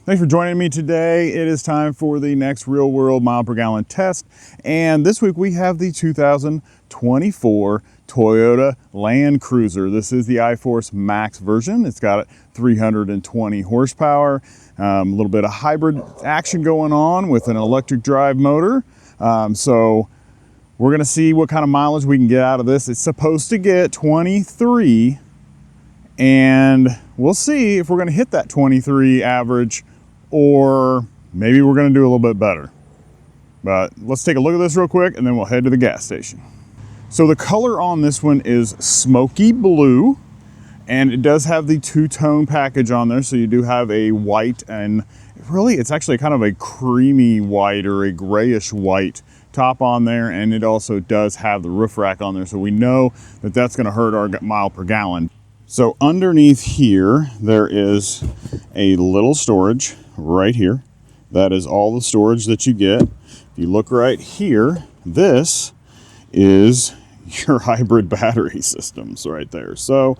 Thanks for joining me today. It is time for the next real world mile per gallon test. And this week we have the 2024 Toyota Land Cruiser. This is the iForce Max version. It's got 320 horsepower, a little bit of hybrid action going on with an electric drive motor. So we're gonna see what kind of mileage we can get out of this. It's supposed to get 23, and we'll see if we're gonna hit that 23 average, or maybe we're gonna do a little bit better. But let's take a look at this real quick and then we'll head to the gas station. So the color on this one is smoky blue, and it does have the two-tone package on there. So you do have a white, and really it's actually kind of a creamy white or a grayish white top on there, and it also does have the roof rack on there. So we know that that's gonna hurt our mile per gallon. So underneath here, there is a little storage right here. That is all the storage that you get. If you look right here, this is your hybrid battery systems right there. So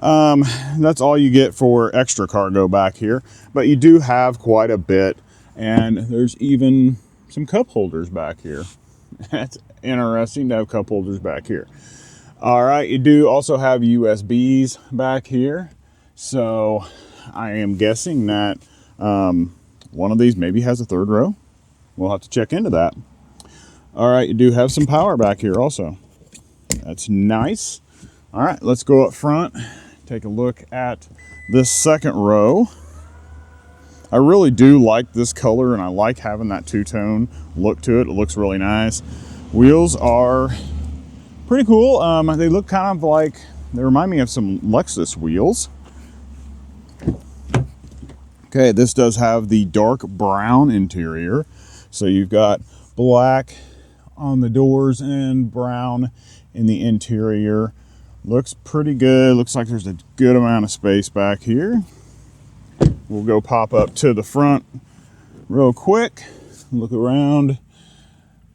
that's all you get for extra cargo back here, but you do have quite a bit, and there's even some cup holders back here. That's interesting to have cup holders back here. All right, you do also have USBs back here. So I am guessing that one of these maybe has a third row. We'll have to check into that. All right, you do have some power back here also. That's nice. All right, let's go up front, take a look at this second row. I really do like this color, and I like having that two-tone look to it. It looks really nice. Wheels are pretty cool. They look kind of like, they remind me of some Lexus wheels. Okay, this does have the dark brown interior. So you've got black on the doors and brown in the interior. Looks pretty good. Looks like there's a good amount of space back here. We'll go pop up to the front real quick. Look around.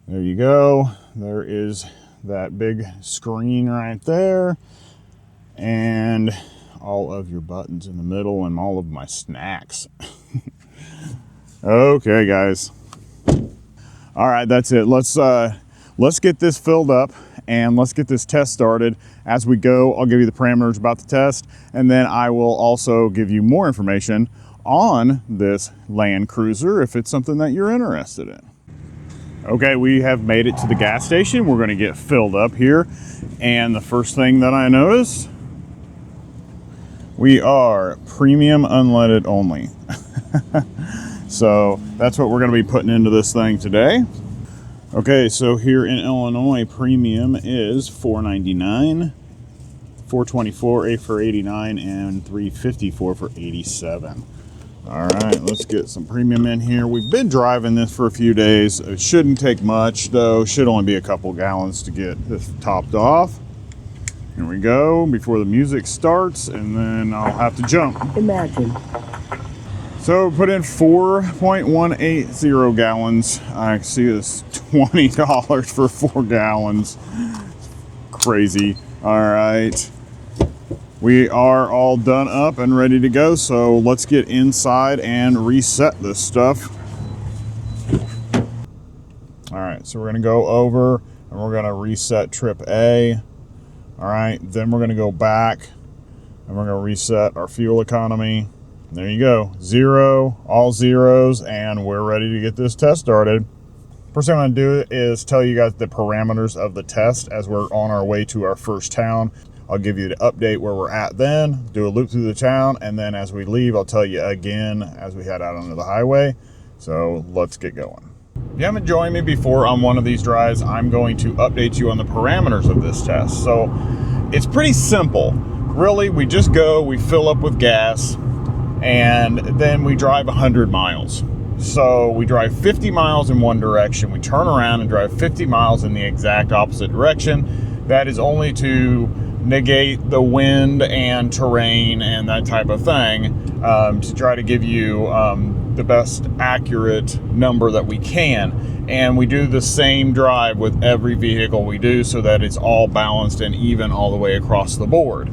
There you go. There is that big screen right there, and all of your buttons in the middle, and all of my snacks. Okay, guys. All right, that's it. Let's get this filled up and let's get this test started. As we go, I'll give you the parameters about the test, and then I will also give you more information on this Land Cruiser if it's something that you're interested in. Okay, we have made it to the gas station. We're gonna get filled up here. And the first thing that I noticed, we are premium unleaded only. So that's what we're gonna be putting into this thing today. Okay, so here in Illinois, premium is $4.99, $4.24, A for 89, and $3.54 for 87. All right, let's get some premium in here. We've been driving this for a few days. It shouldn't take much, though. Should only be a couple gallons to get this topped off. Here we go, before the music starts, and then I'll have to jump. Imagine. So put in 4.180 gallons. I see this $20 for 4 gallons. Crazy. All right. We are all done up and ready to go, so let's get inside and reset this stuff. All right, so we're gonna go over and we're gonna reset trip A. All right, then we're gonna go back and we're gonna reset our fuel economy. There you go, 0, all zeros, and we're ready to get this test started. First thing I'm gonna do is tell you guys the parameters of the test as we're on our way to our first town. I'll give you the update where we're at then, do a loop through the town, and then as we leave, I'll tell you again as we head out onto the highway. So let's get going. If you haven't joined me before on one of these drives, I'm going to update you on the parameters of this test. So it's pretty simple. Really, we just go, we fill up with gas, and then we drive 100 miles. So we drive 50 miles in one direction, we turn around and drive 50 miles in the exact opposite direction. That is only to negate the wind and terrain and that type of thing, to try to give you the best accurate number that we can. And we do the same drive with every vehicle we do so that it's all balanced and even all the way across the board.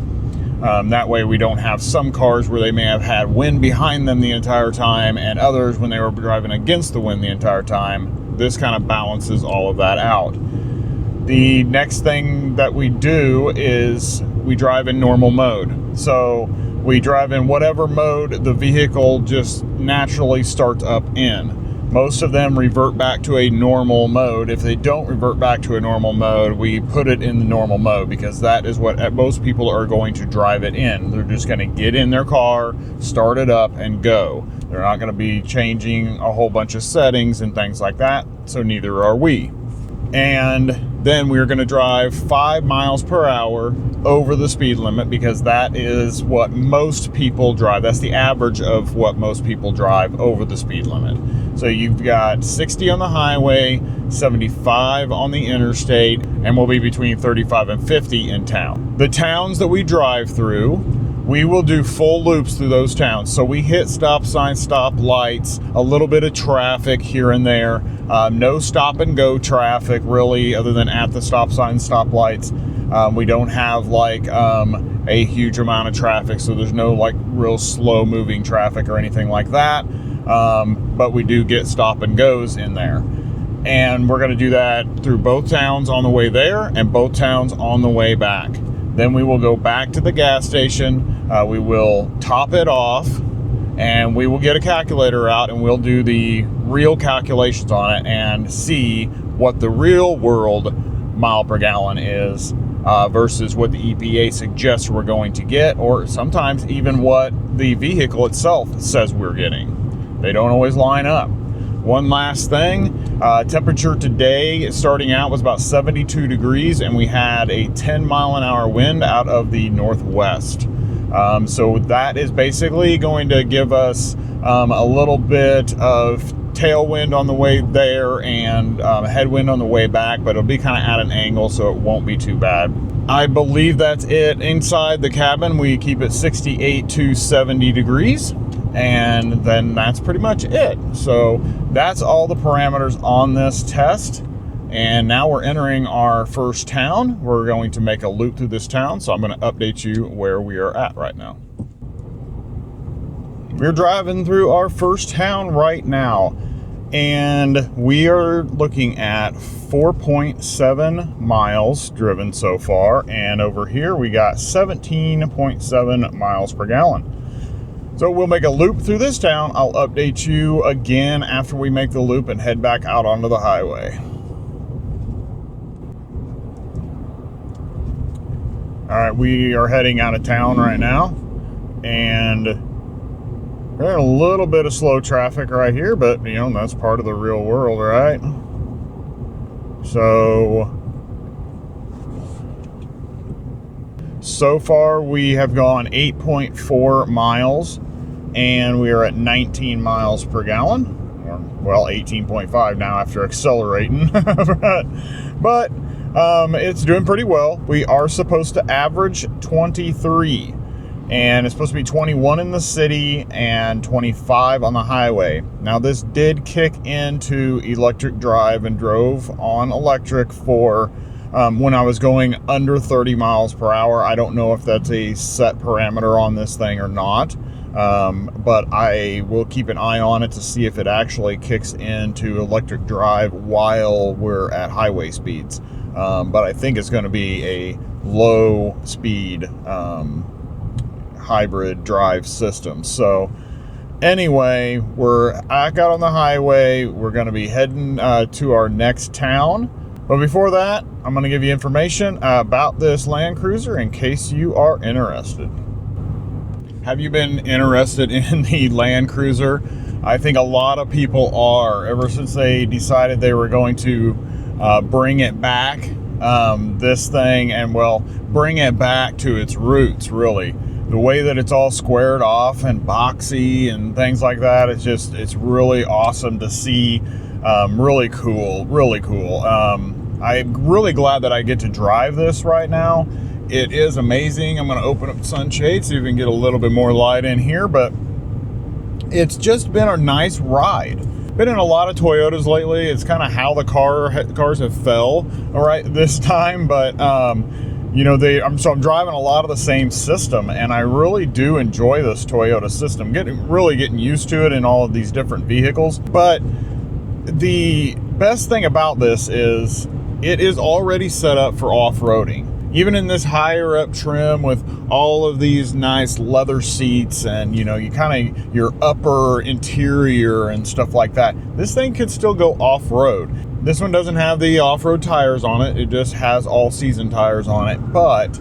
That way we don't have some cars where they may have had wind behind them the entire time and others when they were driving against the wind the entire time. This kind of balances all of that out. The next thing that we do is we drive in normal mode. So we drive in whatever mode the vehicle just naturally starts up in. Most of them revert back to a normal mode. If they don't revert back to a normal mode, we put it in the normal mode because that is what most people are going to drive it in. They're just going to get in their car, start it up, and go. They're not going to be changing a whole bunch of settings and things like that, so neither are we. And then we're going to drive 5 miles per hour over the speed limit because that is what most people drive. That's the average of what most people drive over the speed limit. So you've got 60 on the highway, 75 on the interstate, and we'll be between 35 and 50 in town. The towns that we drive through, we will do full loops through those towns. So we hit stop signs, stop lights, a little bit of traffic here and there. No stop and go traffic really, other than at the stop signs, stop lights. We don't have like a huge amount of traffic, so there's no like real slow moving traffic or anything like that. But we do get stop and goes in there. And we're going to do that through both towns on the way there and both towns on the way back. Then we will go back to the gas station. We will top it off and we will get a calculator out and we'll do the real calculations on it and see what the real world mile per gallon is versus what the EPA suggests we're going to get, or sometimes even what the vehicle itself says we're getting. They don't always line up. One last thing, temperature today starting out was about 72 degrees and we had a 10 mile an hour wind out of the northwest. So that is basically going to give us a little bit of tailwind on the way there and headwind on the way back, but it'll be kind of at an angle, so it won't be too bad. I believe that's it. Inside the cabin, we keep it 68 to 70 degrees. And then that's pretty much it. So that's all the parameters on this test. And now we're entering our first town. We're going to make a loop through this town. So I'm going to update you where we are at right now. We're driving through our first town right now. And we are looking at 4.7 miles driven so far. And over here we got 17.7 miles per gallon. So we'll make a loop through this town. I'll update you again after we make the loop and head back out onto the highway. All right, we are heading out of town right now. And we're in a little bit of slow traffic right here, but you know, that's part of the real world, right? So far we have gone 8.4 miles. And we are at 19 miles per gallon, or, well, 18.5 now after accelerating, but it's doing pretty well. We are supposed to average 23, and it's supposed to be 21 in the city and 25 on the highway. Now this did kick into electric drive and drove on electric for when I was going under 30 miles per hour. I don't know if that's a set parameter on this thing or not. But I will keep an eye on it to see if it actually kicks into electric drive while we're at highway speeds. But I think it's going to be a low speed hybrid drive system. So anyway, we're back out on the highway. We're going to be heading to our next town. But before that, I'm going to give you information about this Land Cruiser in case you are interested. Have you been interested in the Land Cruiser? I think a lot of people are, ever since they decided they were going to bring it back, this thing, and well, bring it back to its roots, really. The way that it's all squared off and boxy and things like that, it's really awesome to see. Really cool, really cool. I'm really glad that I get to drive this right now. It is amazing. I'm going to open up the sunshade so you can get a little bit more light in here, but it's just been a nice ride. Been in a lot of Toyotas lately. It's kind of how the cars have fell right this time, but You know, I'm driving a lot of the same system, and I really do enjoy this Toyota system. Really getting used to it in all of these different vehicles. But the best thing about this is it is already set up for off-roading. Even in this higher up trim with all of these nice leather seats and, you know, your upper interior and stuff like that, this thing could still go off-road. This one doesn't have the off-road tires on it. It just has all-season tires on it. But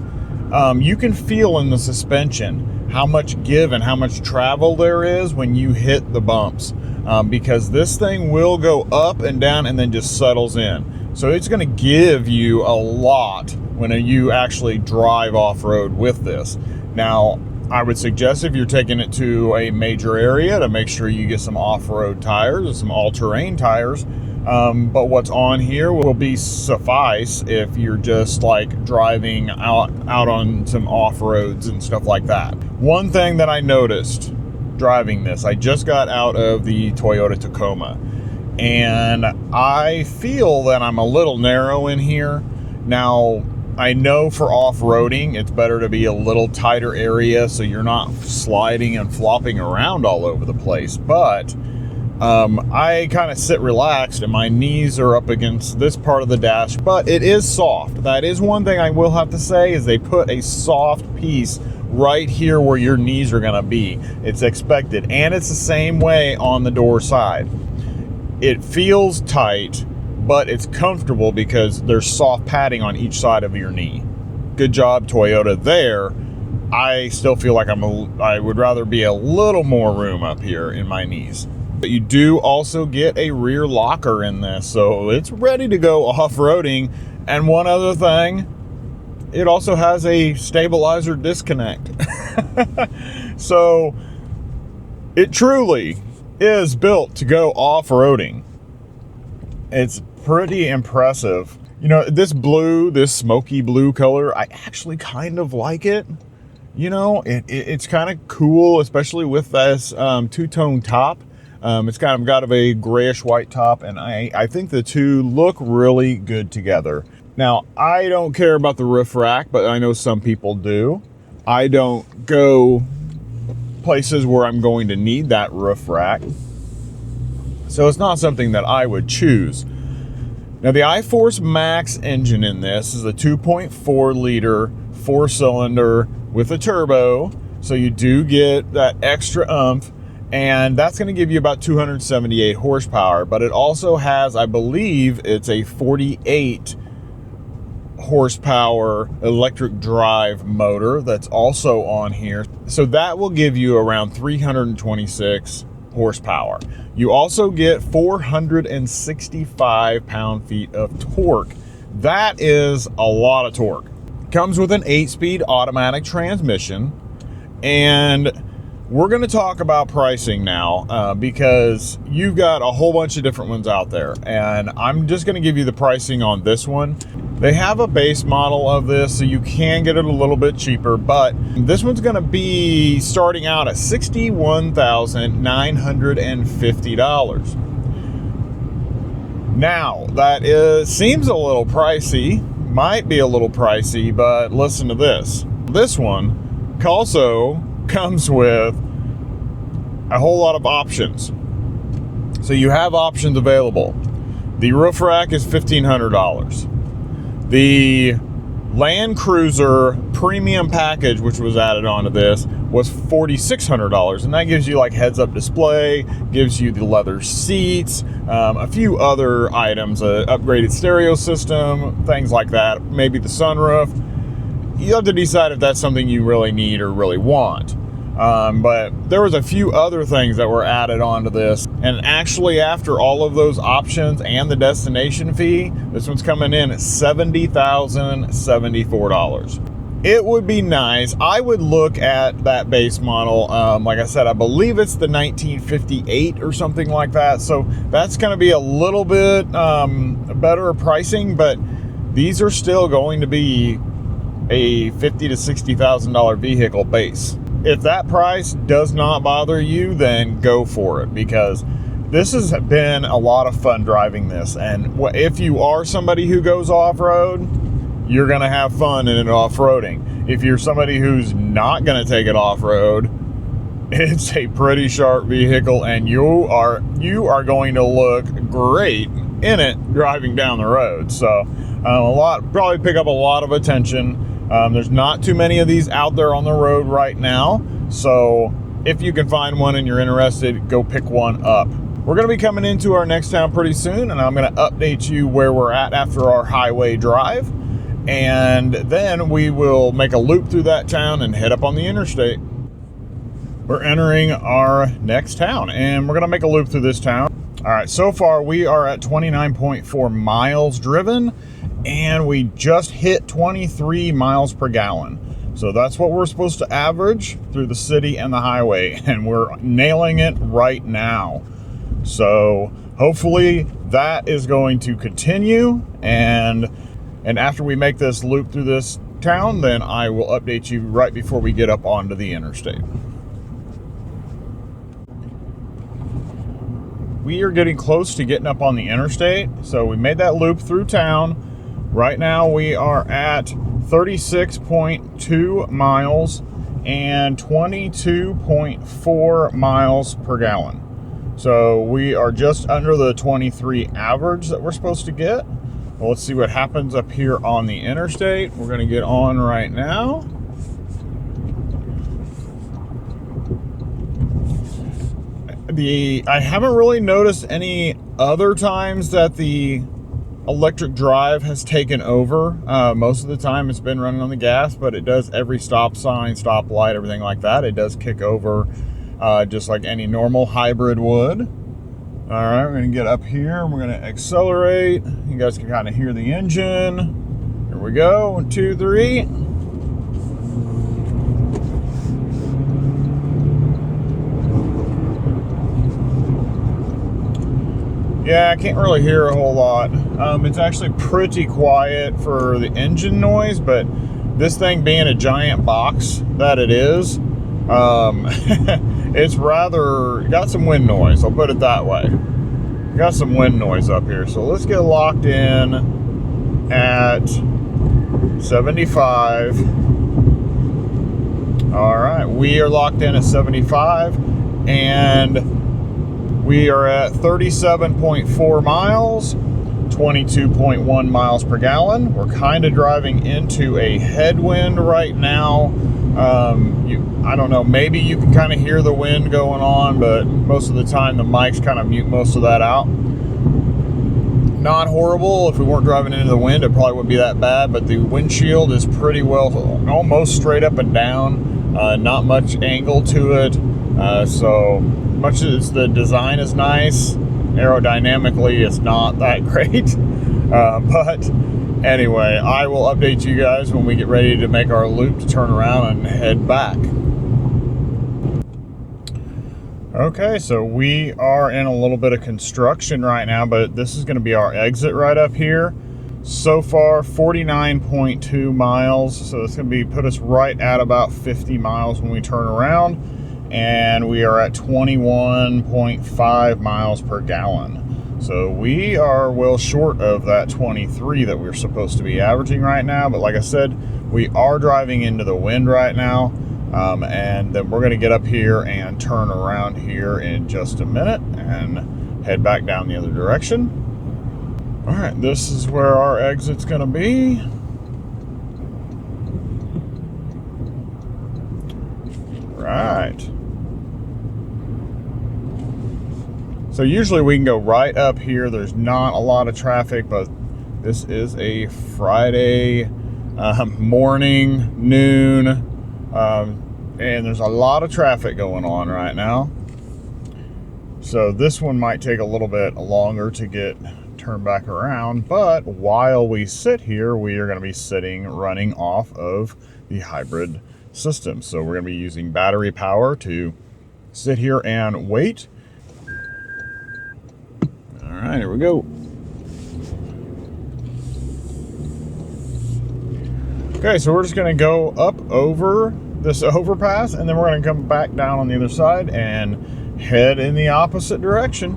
you can feel in the suspension how much give and how much travel there is when you hit the bumps. Because this thing will go up and down and then just settles in. So it's going to give you a lot when you actually drive off-road with this. Now, I would suggest if you're taking it to a major area to make sure you get some off-road tires or some all-terrain tires. But what's on here will be suffice if you're just like driving out on some off-roads and stuff like that. One thing that I noticed driving this, I just got out of the Toyota Tacoma, and I feel that I'm a little narrow in here. Now, I know for off-roading, it's better to be a little tighter area so you're not sliding and flopping around all over the place, but I kind of sit relaxed and my knees are up against this part of the dash, but it is soft. That is one thing I will have to say, is they put a soft piece right here where your knees are going to be. It's expected, and it's the same way on the door side. It feels tight, but it's comfortable because there's soft padding on each side of your knee. Good job, Toyota, there. I still feel like I would rather be a little more room up here in my knees. But you do also get a rear locker in this, so it's ready to go off-roading. And one other thing, it also has a stabilizer disconnect. So it truly is built to go off-roading. It's pretty impressive. You know, this smoky blue color, I actually kind of like it. You know, it's kind of cool, especially with this two-tone top. It's kind of got a grayish white top, and I think the two look really good together. Now, I don't care about the roof rack, but I know some people do. I don't go places where I'm going to need that roof rack, so it's not something that I would choose. Now, the iForce Max engine in this is a 2.4 liter 4-cylinder with a turbo, so you do get that extra oomph. And that's going to give you about 278 horsepower, but it also has, I believe, it's a 48 horsepower electric drive motor that's also on here. So that will give you around 326 horsepower. You also get 465 pound-feet of torque. That is a lot of torque. Comes with an 8-speed automatic transmission, and we're going to talk about pricing now because you've got a whole bunch of different ones out there, and I'm just going to give you the pricing on this one. They have a base model of this, so you can get it a little bit cheaper, but this one's going to be starting out at $61,950. Now, that seems a little pricey, might be a little pricey, but listen to this. This one also comes with a whole lot of options. So you have options available. The roof rack is $1,500. The Land Cruiser premium package, which was added onto this, was $4,600, and that gives you like heads-up display, gives you the leather seats, a few other items, a upgraded stereo system, things like that, maybe the sunroof. You have to decide if that's something you really need or really want. But there was a few other things that were added onto this, and actually after all of those options and the destination fee, this one's coming in at $70,074. It would be nice. I would look at that base model. Like I said, I believe it's the 1958 or something like that. So that's going to be a little bit better pricing, but these are still going to be a $50,000 to $60,000 vehicle base. If that price does not bother you, then go for it, because this has been a lot of fun driving this. And if you are somebody who goes off-road, you're going to have fun in it off-roading. If you're somebody who's not going to take it off-road, it's a pretty sharp vehicle, and you are going to look great in it driving down the road. So probably pick up a lot of attention. There's not too many of these out there on the road right now, so if you can find one and you're interested, go pick one up. We're going to be coming into our next town pretty soon, and I'm going to update you where we're at after our highway drive, and then we will make a loop through that town and head up on the interstate. We're entering our next town, and we're going to make a loop through this town. All right, so far we are at 29.4 miles driven, and we just hit 23 miles per gallon. So that's what we're supposed to average through the city and the highway, and we're nailing it right now. So hopefully that is going to continue, and after we make this loop through this town, then I will update you right before we get up onto the interstate. We are getting close to getting up on the interstate, so we made that loop through town. Right now we are at 36.2 miles and 22.4 miles per gallon. So we are just under the 23 average that we're supposed to get. Well, let's see what happens up here on the interstate. We're going to get on right now. I haven't really noticed any other times that the electric drive has taken over. Most of the time it's been running on the gas, but it does every stop sign, stop light, everything like that. It does kick over just like any normal hybrid would. All right, we're gonna get up here and we're gonna accelerate. You guys can kind of hear the engine. Here we go, 1, 2, 3. Yeah, I can't really hear a whole lot. It's actually pretty quiet for the engine noise, but this thing being a giant box that it is, it's got some wind noise, I'll put it that way. Got some wind noise up here. So let's get locked in at 75. All right, we are locked in at 75, and we are at 37.4 miles, 22.1 miles per gallon. We're kind of driving into a headwind right now. I don't know, maybe you can kind of hear the wind going on, but most of the time the mics kind of mute most of that out. Not horrible. If we weren't driving into the wind, it probably wouldn't be that bad, but the windshield is pretty well, almost straight up and down. Not much angle to it. So much as the design is nice, aerodynamically it's not that great. But anyway, I will update you guys when we get ready to make our loop to turn around and head back. Okay, so we are in a little bit of construction right now, but this is going to be our exit right up here. So far, 49.2 miles, so it's going to put us right at about 50 miles when we turn around, and we are at 21.5 miles per gallon. So we are well short of that 23 that we're supposed to be averaging right now, but like I said, we are driving into the wind right now. And then we're going to get up here and turn around here in just a minute and head back down the other direction. All right, this is where our exit's going to be. Right. So usually we can go right up here. There's not a lot of traffic, but this is a Friday morning, noon. And there's a lot of traffic going on right now. So this one might take a little bit longer to get turned back around, but while we sit here, we are going to be running off of the hybrid system. So we're going to be using battery power to sit here and wait. All right, here we go. Okay, so we're just going to go up over this overpass, and then we're going to come back down on the other side and head in the opposite direction.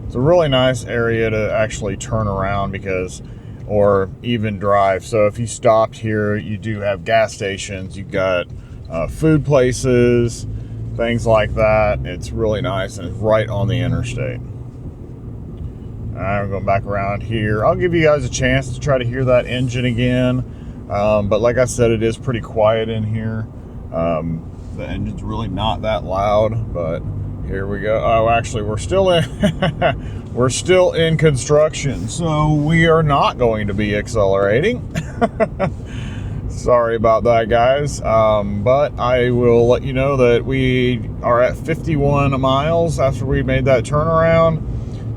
It's a really nice area to actually turn around or even drive. So if you stopped here, you do have gas stations, you've got food places, things like that. It's really nice and it's right on the interstate. I'm going back around here. I'll give you guys a chance to try to hear that engine again. But like I said, it is pretty quiet in here. The engine's really not that loud, but here we go. Oh, actually, we're still in construction, so we are not going to be accelerating. Sorry about that, guys. But I will let you know that we are at 51 miles after we made that turnaround.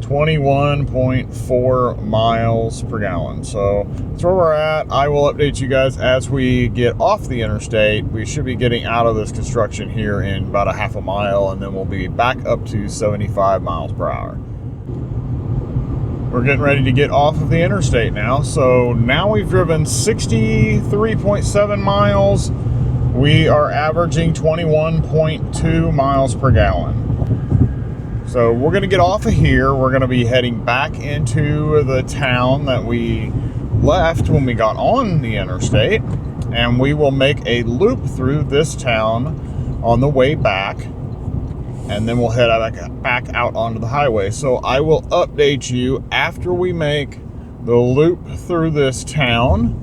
21.4 miles per gallon. So that's where we're at. I will update you guys as we get off the interstate. We should be getting out of this construction here in about a half a mile, and then we'll be back up to 75 miles per hour. We're getting ready to get off of the interstate now. So now we've driven 63.7 miles. We are averaging 21.2 miles per gallon. So we're going to get off of here. We're going to be heading back into the town that we left when we got on the interstate, and we will make a loop through this town on the way back, and then we'll head back out onto the highway. So I will update you after we make the loop through this town,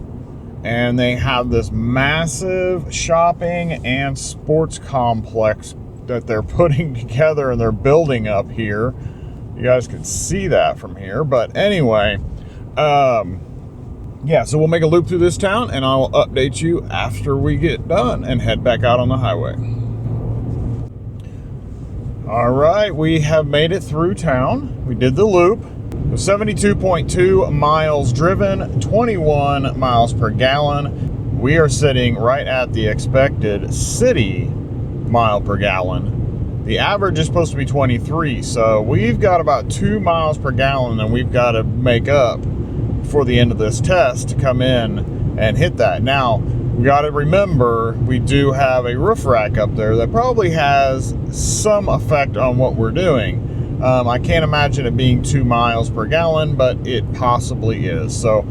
and they have this massive shopping and sports complex that they're putting together and they're building up here. You guys can see that from here. But anyway, yeah, so we'll make a loop through this town, and I will update you after we get done and head back out on the highway. All right, we have made it through town. We did the loop. 72.2 miles driven, 21 miles per gallon. We are sitting right at the expected city mile per gallon. The average is supposed to be 23, so we've got about 2 miles per gallon that we've got to make up for the end of this test to come in and hit that. Now, we got to remember we do have a roof rack up there that probably has some effect on what we're doing. I can't imagine it being 2 miles per gallon, but it possibly is. So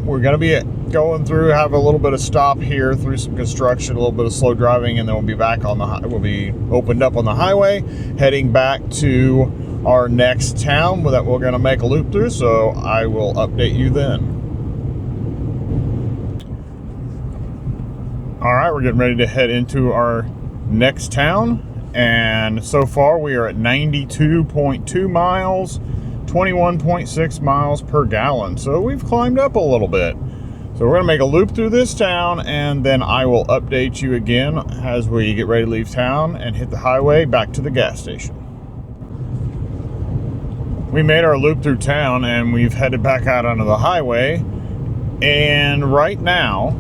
we're going to be going through, have a little bit of stop here through some construction, a little bit of slow driving, and then we'll be back on we'll be opened up on the highway, heading back to our next town that we're going to make a loop through. So I will update you then. All right, we're getting ready to head into our next town, and so far we are at 92.2 miles, 21.6 miles per gallon. So we've climbed up a little bit. So we're going to make a loop through this town, and then I will update you again as we get ready to leave town and hit the highway back to the gas station. We made our loop through town, and we've headed back out onto the highway, and right now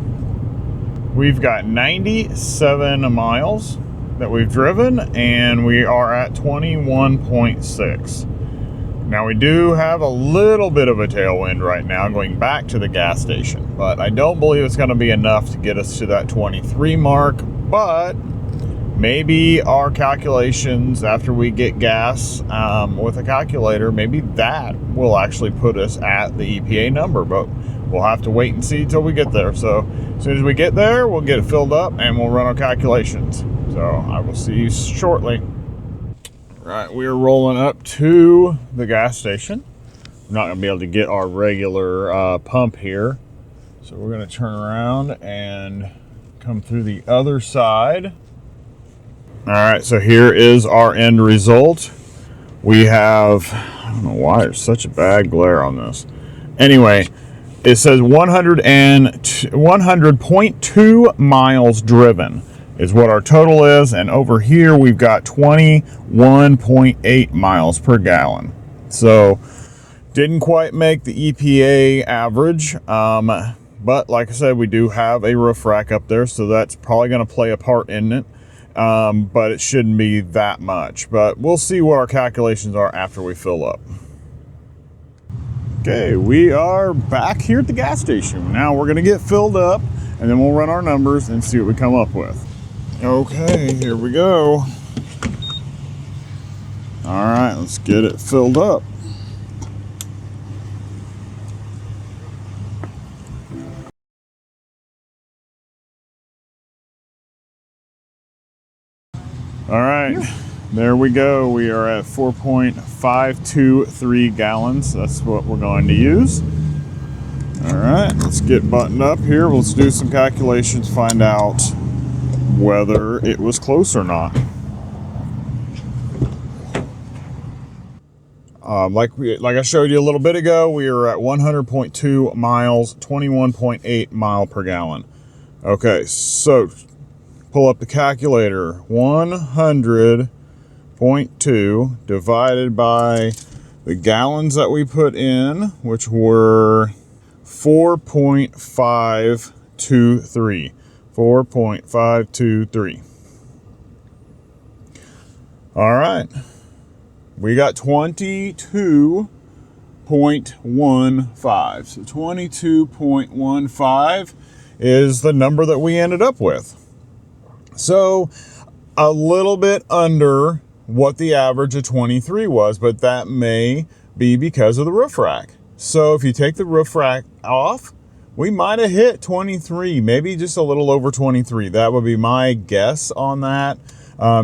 we've got 97 miles that we've driven, and we are at 21.6. Now we do have a little bit of a tailwind right now going back to the gas station, but I don't believe it's going to be enough to get us to that 23 mark. But maybe our calculations after we get gas with a calculator, maybe that will actually put us at the EPA number, but we'll have to wait and see till we get there. So as soon as we get there, we'll get it filled up and we'll run our calculations. So I will see you shortly. Right, we are rolling up to the gas station. We're not going to be able to get our regular pump here. So we're going to turn around and come through the other side. All right, so here is our end result. We have, I don't know why there's such a bad glare on this. Anyway, it says 100.2 miles driven is what our total is, and over here we've got 21.8 miles per gallon. So didn't quite make the EPA average, but like I said, we do have a roof rack up there, so that's probably going to play a part in it, but it shouldn't be that much. But we'll see what our calculations are after we fill up. Okay, we are back here at the gas station. Now we're going to get filled up, and then we'll run our numbers and see what we come up with. Okay, here we go. All right, let's get it filled up. All right, there we go. We are at 4.523 gallons. That's what we're going to use. All right, let's get buttoned up here. Let's do some calculations, find out whether it was close or not. Like I showed you a little bit ago, we are at 100.2 miles, 21.8 mile per gallon. Okay, so pull up the calculator. 100.2 divided by the gallons that we put in, which were 4.523. 4.523. All right. We got 22.15. So 22.15 is the number that we ended up with. So a little bit under what the average of 23 was, but that may be because of the roof rack. So if you take the roof rack off, we might have hit 23, maybe just a little over 23. That would be my guess on that.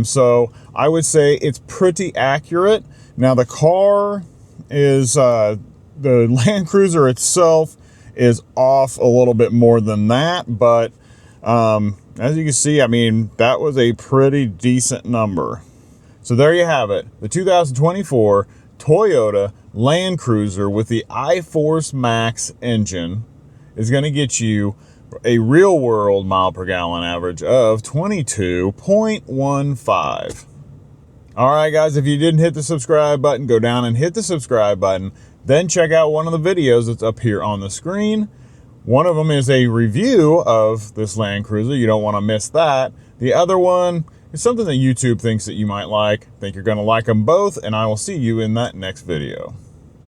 So I would say it's pretty accurate. Now the car is, the Land Cruiser itself is off a little bit more than that, but as you can see, I mean, that was a pretty decent number. So there you have it. The 2024 Toyota Land Cruiser with the iForce Max engine is going to get you a real world mile per gallon average of 22.15. All right, guys, if you didn't hit the subscribe button, go down and hit the subscribe button. Then check out one of the videos that's up here on the screen. One of them is a review of this Land Cruiser. You don't want to miss that. The other one is something that YouTube thinks that you might like. I think you're going to like them both, and I will see you in that next video.